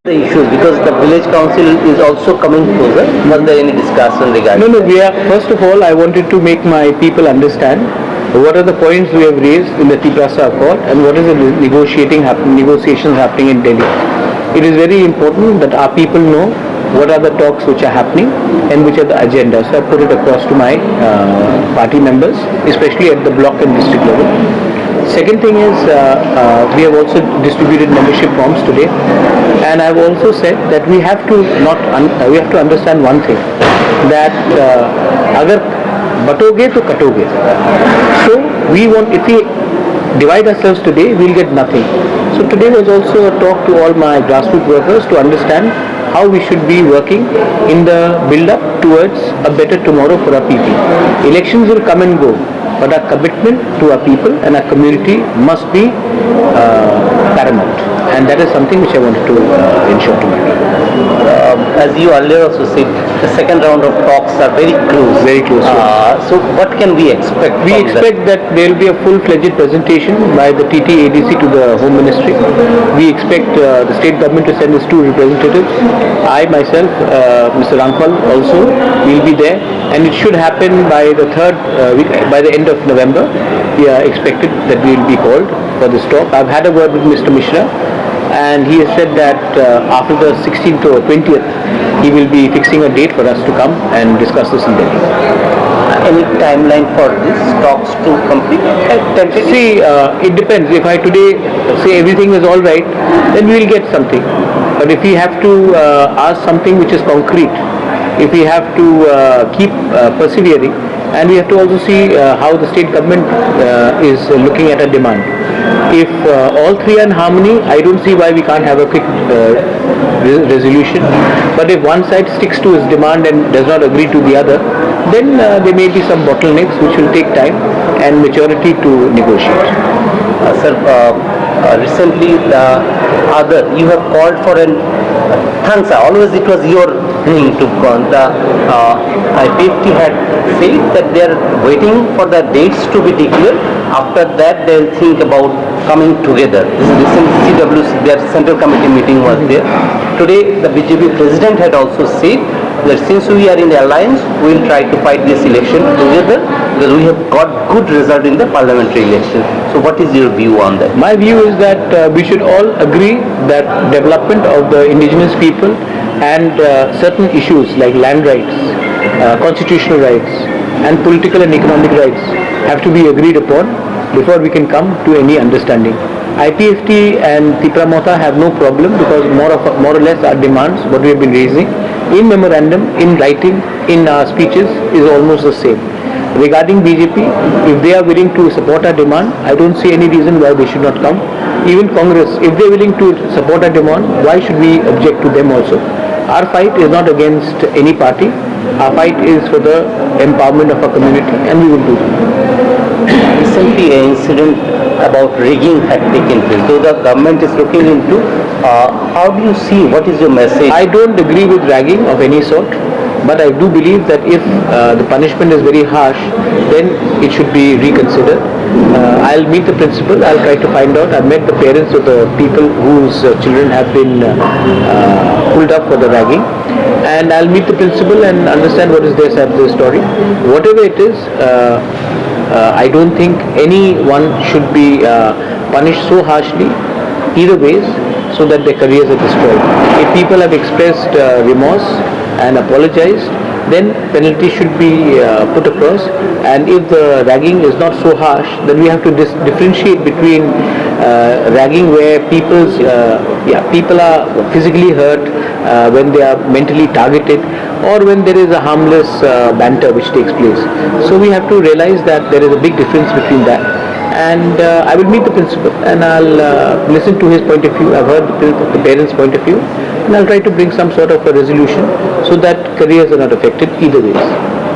The issues because the village council is also coming closer. Was there any discussion regarding? No. First of all, I wanted to make my people understand what are the points we have raised in the TRIPURA Accord and what is the negotiations happening in Delhi. It is very important that our people know what are the talks which are happening and which are the agendas. So I put it across to my party members, especially at the block and district level. Second thing is we have also distributed membership forms today, and I have also said that we have to understand one thing, that agar batoge to katoge. So we want, if we divide ourselves today, we'll get nothing. So today was also a talk to all my grassroots workers to understand how we should be working in the build-up towards a better tomorrow for our people. Elections will come and go, but our commitment to our people and our community must be paramount, and that is something which I wanted to ensure to make. As you earlier also said, the second round of talks are very close. Very close. So what can we expect? We expect that there will be a full-fledged presentation by the TT-ADC to the Home Ministry. We expect the state government to send its 2 representatives. I myself, Mr. Rankpal also will be there, and it should happen by the by the end of November. We are expected that we will be called for this talk. I've had a word with Mr. Mishra, and he has said that after the 16th or 20th, he will be fixing a date for us to come and discuss this in Delhi. Any timeline for this talks to complete? See, it depends. If I today say everything is all right, then we will get something. But if we have to ask something which is concrete, if we have to keep persevering, and we have to also see how the state government is looking at a demand. If all three are in harmony, I don't see why we can't have a quick resolution. But if one side sticks to its demand and does not agree to the other, then there may be some bottlenecks which will take time and maturity to negotiate. Sir, recently you have called for an thanks. Always it was your thing to call. The IPFT had said that they are waiting for the dates to be declared. After that, they will think about coming together. This recent CWC, their central committee meeting was there. Today, the BJP president had also said that since we are in the alliance, we will try to fight this election together because we have got good result in the parliamentary election. So what is your view on that? My view is that we should all agree that development of the indigenous people and certain issues like land rights, constitutional rights and political and economic rights have to be agreed upon before we can come to any understanding. IPFT and TRIPURA have no problem because more or less our demands, what we have been raising in memorandum, in writing, in our speeches is almost the same. Regarding BJP, if they are willing to support our demand, I don't see any reason why they should not come. Even Congress, if they are willing to support our demand, why should we object to them also? Our fight is not against any party. Our fight is for the empowerment of our community, and we will do that. Recently, an incident about rigging had taken place. Though the government is looking into, how do you see, what is your message? I don't agree with ragging of any sort, but I do believe that if the punishment is very harsh, then it should be reconsidered. I'll meet the principal, I'll try to find out. I've met the parents of the people whose children have been pulled up for the ragging, and I'll meet the principal and understand what is their side of the story. Whatever it is, I don't think anyone should be punished so harshly either ways so that their careers are destroyed. If people have expressed remorse and apologized, then penalty should be put across, and if the ragging is not so harsh, then we have to differentiate between ragging where people are physically hurt, when they are mentally targeted, or when there is a harmless banter which takes place. So we have to realize that there is a big difference between that, and I will meet the principal and I'll listen to his point of view. I've heard the parents' point of view, and I'll try to bring some sort of a resolution so that careers are not affected either ways.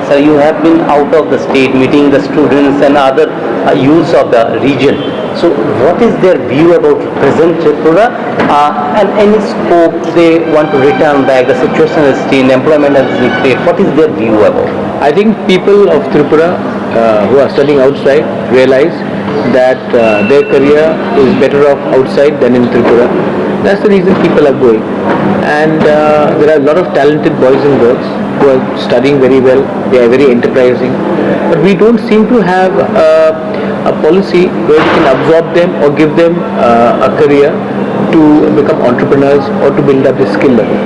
So you have been out of the state meeting the students and other youths of the region. So what is their view about present TRIPURA and any scope they want to return back, the situation is still, employment has been created, what is their view about? I think people of Tripura who are studying outside realize that their career is better off outside than in Tripura. That's the reason people are going. And there are a lot of talented boys and girls who are studying very well. They are very enterprising. But we don't seem to have a policy where we can absorb them or give them a career to become entrepreneurs or to build up their skill level.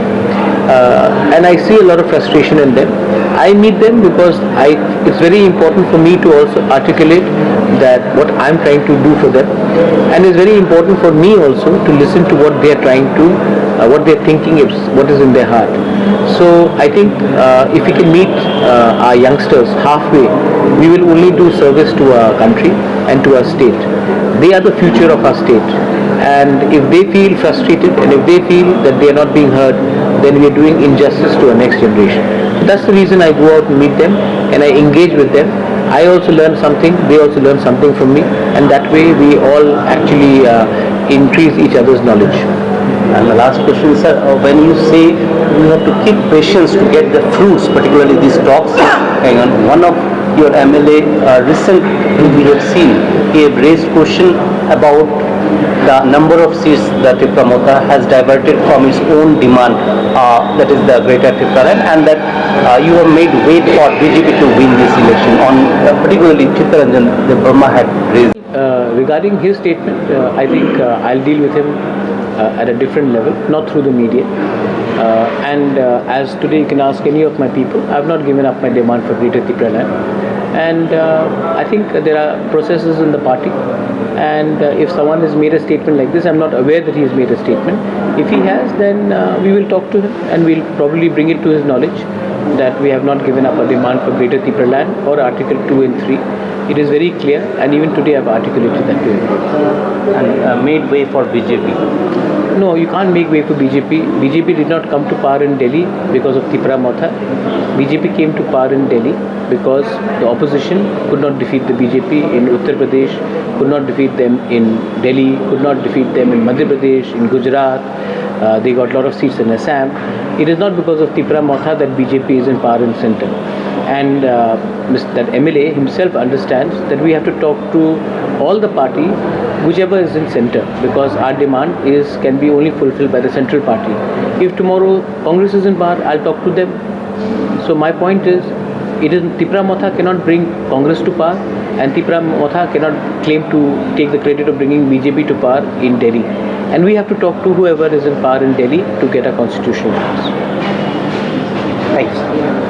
And I see a lot of frustration in them. I meet them because it's very important for me to also articulate that what I'm trying to do for them, and it's very important for me also to listen to what they're trying to, what they're thinking is, what is in their heart. So I think if we can meet our youngsters halfway, we will only do service to our country and to our state. They are the future of our state. And if they feel frustrated and if they feel that they are not being heard, then we are doing injustice to our next generation. So that's the reason I go out and meet them and I engage with them. I also learn something, they also learn something from me, and that way we all actually increase each other's knowledge. And the last question, sir, when you say you have to keep patience to get the fruits, particularly these talks, hang on, one of your MLA recently we have seen, he have raised question about the number of seats that TRIPURA has diverted from its own demand, that is the Greater TRIPURA, and that you have made way for BJP to win this election. On particularly Chittaranjan, the Burma had raised. Regarding his statement, I think I'll deal with him at a different level, not through the media. And as today you can ask any of my people, I have not given up my demand for Greater Tripura land. And I think there are processes in the party, and if someone has made a statement like this, I'm not aware that he has made a statement. If he has, then we will talk to him and we'll probably bring it to his knowledge that we have not given up a demand for Greater Tripura land or Article 2 and 3. It is very clear, and even today I've articulated that to him. And made way for BJP. No, you can't make way for BJP. BJP did not come to power in Delhi because of Tripura Motha. BJP came to power in Delhi because the opposition could not defeat the BJP in Uttar Pradesh, could not defeat them in Delhi, could not defeat them in Madhya Pradesh, in Gujarat. They got a lot of seats in Assam. It is not because of Tripura Motha that BJP is in power in center. And that MLA himself understands that we have to talk to all the party, whichever is in center, because our demand can be only fulfilled by the central party. If tomorrow Congress is in power, I'll talk to them. So my point is, Tripura Motha cannot bring Congress to power, and Tripura Motha cannot claim to take the credit of bringing BJP to power in Delhi. And we have to talk to whoever is in power in Delhi to get a constitutional rights. Thanks.